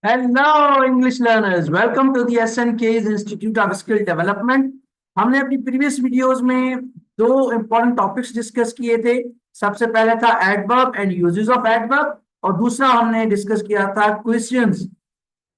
Hello English learners, welcome to the SNK's institute of skill development. हमने अपनी previous videos में दो important topics discuss किए थे। सबसे पहले था adverb and uses of adverb, और दूसरा हमने डिस्कस किया था क्वेश्चंस,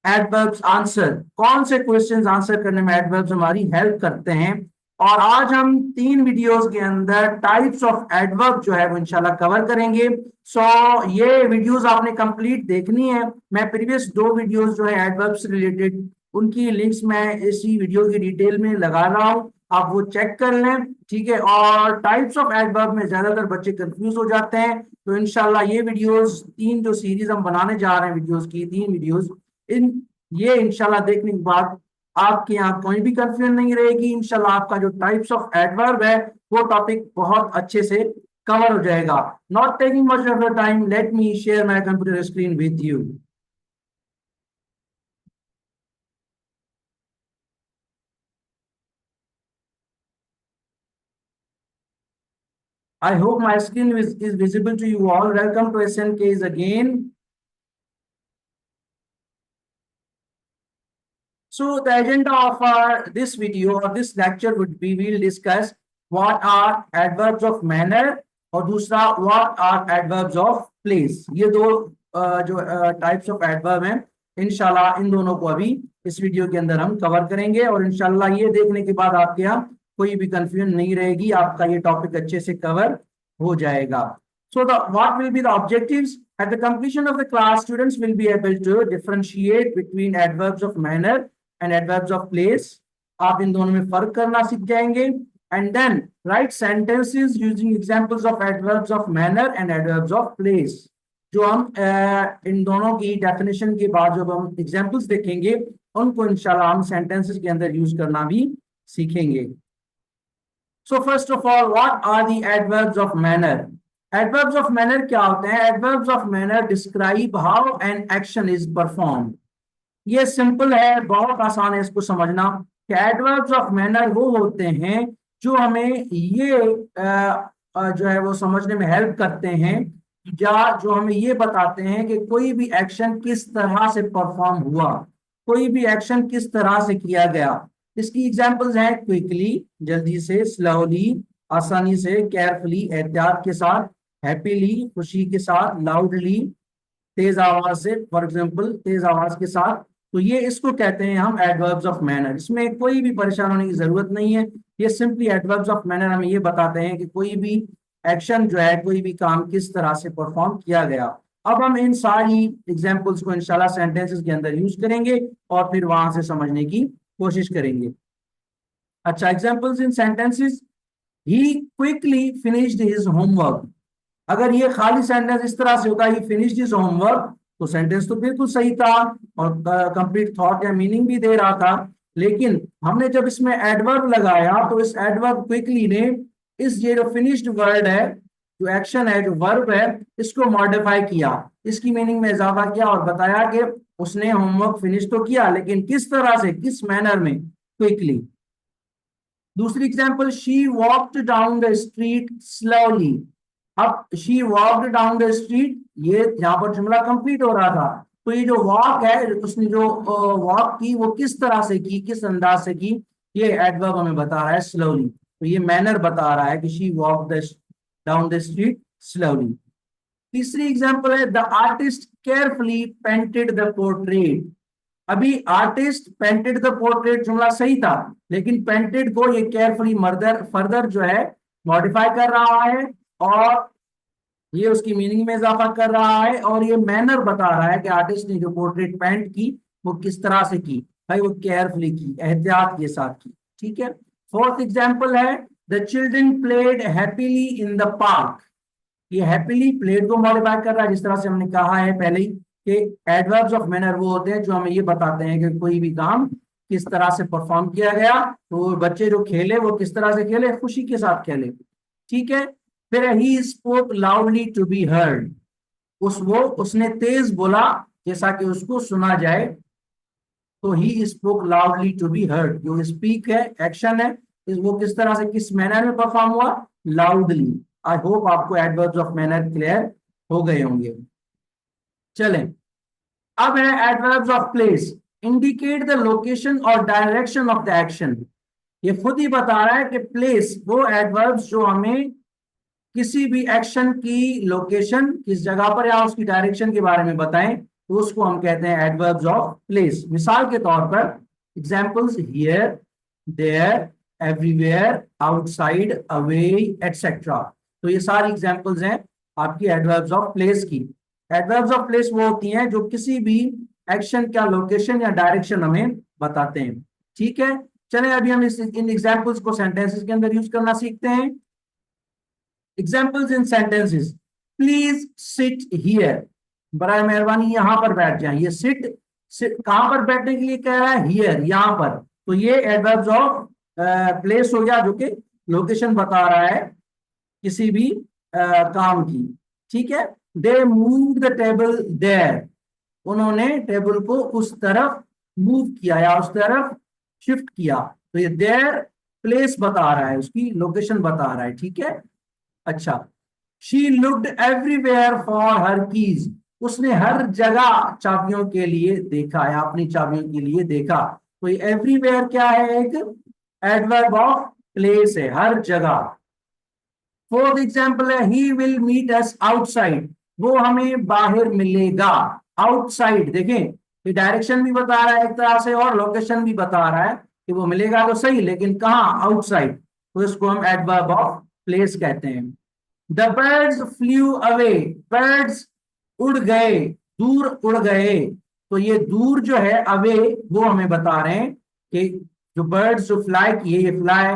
एडवर्ब्स आंसर। कौन से क्वेश्चंस आंसर करने में एडवर्ब्स हमारी हेल्प करते हैं। और आज हम तीन वीडियोस के अंदर टाइप्स ऑफ एडवर्ब जो है वो इंशाल्लाह कवर करेंगे। सो ये वीडियोस आपने कंप्लीट देखनी है। मैं प्रीवियस दो वीडियोस जो है एडवर्ब से रिलेटेड, उनकी लिंक्स मैं इसी वीडियो की डिटेल में लगा रहा हूँ, आप वो चेक कर लें। ठीक है। और टाइप्स ऑफ एडवर्ब में ज्यादातर बच्चे कंफ्यूज हो जाते हैं, तो इंशाल्लाह ये वीडियोस, तीन जो सीरीज हम बनाने जा रहे हैं वीडियोस की, तीन वीडियोस, इन ये इंशाल्लाह देखने के बाद आपके यहाँ कोई भी कंफ्यूजन नहीं रहेगी। इंशाल्लाह आपका जो टाइप्स ऑफ एडवर्ब है वो टॉपिक बहुत अच्छे से कवर हो जाएगा। Not taking much of your time, let me share my computer screen with you. I hope my screen is visible to you all. Welcome to SNK's again. So the agenda of our this video or this lecture would be, we'll discuss what are adverbs of manner, और दूसरा what are adverbs of place। ये दो जो types of adverb हैं, इंशाल्लाह इन दोनों को अभी इस वीडियो के अंदर हम कवर करेंगे, और इंशाल्लाह ये देखने के बाद आपके यहाँ कोई भी कंफ्यूजन नहीं रहेगी, आपका ये टॉपिक अच्छे से कवर हो जाएगा। So the what will be the objectives? At the completion of the class, students will be able to differentiate between adverbs of manner and adverbs of place। आप इन दोनों में फर्क करना सीख जाएंगे। And then write sentences using examples of adverbs of manner and adverbs of place। जो हम इन दोनों की डेफिनेशन के बाद जब हम एग्जाम्पल्स देखेंगे, उनको इंशाल्लाह हम सेंटेंसेस के अंदर यूज करना भी सीखेंगे। So first of all, what are the adverbs of manner? Adverbs of manner क्या होते हैं? Adverbs of manner describe how an action is perform. ये सिंपल है, बहुत आसान है इसको समझना कि एडवर्ब्स ऑफ मैनर वो होते हैं जो हमें ये जो है वो समझने में हेल्प करते हैं, या जो हमें ये बताते हैं कि कोई भी एक्शन किस तरह से परफॉर्म हुआ, कोई भी एक्शन किस तरह से किया गया। इसकी एग्जांपल्स हैं क्विकली, जल्दी से, स्लोली, आसानी से, केयरफुली, एहतियात के साथ, हैप्पीली, खुशी के साथ, लाउडली, तेज आवाज से, फॉर एग्जाम्पल तेज आवाज के साथ। तो ये इसको कहते हैं हम एडवर्ब्स ऑफ मैनर। इसमें कोई भी परेशान होने की जरूरत नहीं है, ये सिंपली एडवर्ब्स ऑफ मैनर हमें ये बताते हैं कि कोई भी एक्शन जो है, कोई भी काम किस तरह से परफॉर्म किया गया। अब हम इन सारी एग्जाम्पल्स को इंशाल्लाह सेंटेंसेस के अंदर यूज करेंगे और फिर वहां से समझने की कोशिश करेंगे। अच्छा, examples in sentences. He quickly finished his homework. अगर ये खाली सेंटेंस इस तरह से होता है, ही फिनिश्ड हिज होमवर्क, तो सेंटेंस तो बिल्कुल सही था और कंप्लीट थॉट या मीनिंग भी दे रहा था। लेकिन हमने जब इसमें एडवर्ब लगाया तो इस एडवर्ब क्विकली ने इस ये जो फिनिश्ड वर्ड है, जो एक्शन है, जो वर्ब है, इसको मॉडिफाई किया, इसकी मीनिंग में इजाफा किया और बताया कि उसने होमवर्क फिनिश तो किया, लेकिन किस तरह से, किस मैनर में, क्विकली। दूसरी example, she walked down the street slowly. अब she walked down the street, ये यहाँ पर जुमला कंप्लीट हो रहा था, तो ये जो वॉक है, उसने जो वॉक की वो किस तरह से की, किस अंदाज से की, ये एडवर्ब हमें बता रहा है स्लोली। तो ये मैनर बता रहा है कि she walk the down the street slowly. तीसरी एग्जांपल है, the artist carefully painted the portrait. अभी आर्टिस्ट पेंटेड द पोर्ट्रेट जुमला सही था, लेकिन पेंटेड को ये केयरफुली मर्दर फर्दर जो है मॉडिफाई कर रहा है, और ये उसकी मीनिंग में इजाफा कर रहा है, और ये मैनर बता रहा है कि आर्टिस्ट ने जो पोर्ट्रेट पेंट की वो किस तरह से की। भाई वो केयरफुली की, एहतियात के साथ की। ठीक है। फोर्थ एग्जाम्पल है, the children played happily in the park. ये हैप्पीली प्लेड को मॉडिफाई कर रहा है, जिस तरह से हमने कहा है पहले ही कि एडवर्ब्स ऑफ मैनर वो होते हैं जो हमें ये बताते हैं कि कोई भी काम किस तरह से परफॉर्म किया गया। तो बच्चे जो खेले वो किस तरह से खेले, खुशी के साथ खेले। ठीक है। फिर he spoke loudly to be heard. उसने तेज बोला जैसा कि उसको सुना जाए, तो he spoke loudly to be heard. जो स्पीक है, एक्शन है, वो किस तरह से, किस मैनर में परफॉर्म हुआ, लाउडली। आई होप आपको एडवर्ब्स ऑफ मैनर क्लियर हो गए होंगे। चलें, अब है adverbs of place, indicate the location और डायरेक्शन ऑफ द एक्शन। ये खुद ही बता रहा है कि प्लेस वो एडवर्ब्स जो हमें किसी भी एक्शन की लोकेशन, किस जगह पर या उसकी डायरेक्शन के बारे में बताएं, तो उसको हम कहते हैं एडवर्ब्स ऑफ प्लेस। मिसाल के तौर पर examples here, there, everywhere, outside, away, etcetera. तो ये सारी एग्जांपल्स हैं आपकी एडवर्ब्स ऑफ प्लेस की। एडवर्ब्स ऑफ प्लेस वो होती हैं जो किसी भी एक्शन का लोकेशन या डायरेक्शन हमें बताते हैं। ठीक है, चलें अभी हम इन एग्जांपल्स को सेंटेंसेस के अंदर यूज करना सीखते हैं। Examples in sentences, please sit here, बराए मेहरबानी यहां पर बैठ जाएं। ये सिट, कहां पर बैठने के लिए कह रहा है, हियर, यहां पर। तो ये एडवर्ब्स ऑफ प्लेस हो गया जो कि लोकेशन बता रहा है किसी भी काम की। ठीक है, they move the table there, उन्होंने टेबल को उस तरफ मूव किया या उस तरफ शिफ्ट किया। तो ये देयर प्लेस बता रहा है, उसकी लोकेशन बता रहा है। ठीक है, अच्छा, she looked everywhere for her keys, उसने हर जगह चाबियों के लिए देखा या अपनी चाबियों के लिए देखा। तो ये एवरीवेयर क्या है, एक एडवर्ब ऑफ प्लेस है, हर जगह। फोर्थ एग्जाम्पल है he will meet us outside, वो हमें बाहर मिलेगा। आउटसाइड देखें, ये डायरेक्शन भी बता रहा है एक तरह से और लोकेशन भी बता रहा है कि वो मिलेगा तो सही, लेकिन कहाँ, आउटसाइड। तो इसको हम एडवर्ब ऑफ प्लेस कहते हैं। The birds flu away, birds उड़ गए, दूर उड़ गए। तो ये दूर जो है, अवे, वो हमें बता रहे हैं कि जो बर्ड्स जो फ्लाई किए, ये फ्लाई,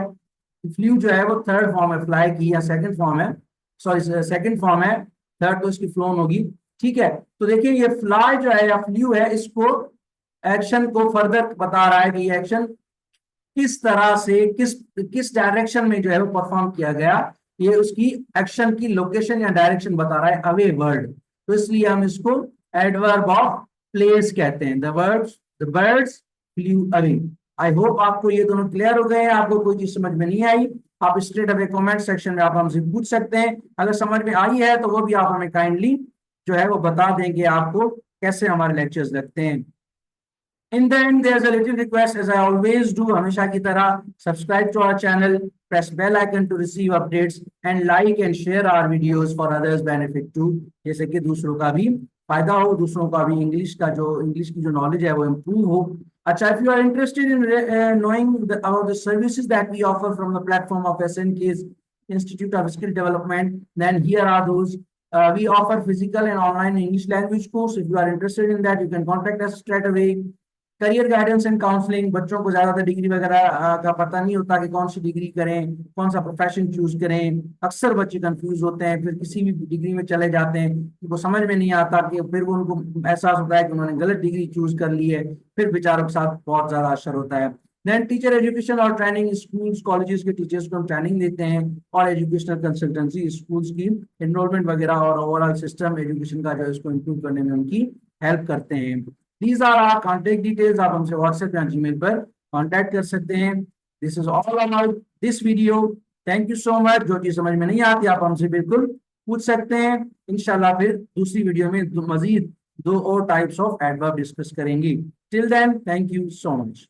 फ्लू जो है वो थर्ड फॉर्म है, फ्लाई की या सेकंड फॉर्म है, सॉरी सेकंड फॉर्म है, थर्ड तो इसकी फ्लोन होगी। ठीक है, तो देखिए ये फ्लाई जो है या फ्लू है, इसको एक्शन को फर्दर बता रहा है कि ये एक्शन किस तरह से, किस डायरेक्शन में जो है वो परफॉर्म किया गया। ये उसकी एक्शन की लोकेशन या डायरेक्शन बता रहा है, अवे वर्ड। तो इसलिए हम इसको एडवर्ब ऑफ प्लेस कहते हैं। The birds flu away. I hope आपको ये दोनों क्लियर हो गए हैं। आपको कोई चीज समझ में नहीं आई, आप स्ट्रेट अवे कमेंट सेक्शन में आप हमसे पूछ सकते हैं। अगर समझ में आई है तो वो भी आप हमें काइंडली जो है वो बता देंगे आपको कैसे हमारे लेक्चर्स लगते हैं। In the end, there's a little request, as I always do, हमेशा की तरह, subscribe to our channel, press bell icon to receive updates, and like and share our videos for others benefit too, जैसे कि दूसरों का भी फायदा हो, दूसरों का भी इंग्लिश की जो नॉलेज है वो इम्प्रूव हो। अच्छा, if you are interested in knowing about the services that we offer from the platform of SNK's Institute of Skill Development, then here are those. We offer physical and online English language course. If you are interested in that, you can contact us straight away. Career guidance and counselling, बच्चों को ज्यादातर degree वगैरह का पता नहीं होता कि कौन सी डिग्री करें, कौन सा प्रोफेशन चूज करें। अक्सर बच्चे कंफ्यूज होते हैं, फिर किसी भी डिग्री में चले जाते हैं, वो समझ में नहीं आता कि फिर वो उनको एहसास होता है कि उन्होंने गलत डिग्री चूज कर ली है, फिर बेचारों के साथ बहुत ज्यादा असर होता है। देन टीचर एजुकेशन और ट्रेनिंग, स्कूल्स कॉलेजेस के टीचर्स को हम ट्रेनिंग देते हैं, और एजुकेशनल कंसल्टेंसी, स्कूल्स की एनरोलमेंट वगैरह और ओवरऑल सिस्टम एजुकेशन का जो है उसको इम्प्रूव करने में उनकी हेल्प करते हैं। These are our contact details, आप हमसे व्हाट्सएप या जीमेल पर कांटेक्ट कर सकते हैं। This is all about this video. Thank you so much. जो चीज समझ में नहीं आती आप हमसे बिल्कुल पूछ सकते हैं। इंशाल्लाह फिर दूसरी वीडियो में मजीद 2 और टाइप्स ऑफ एडवर्ब डिस्कस करेंगे। Till then, thank you so much.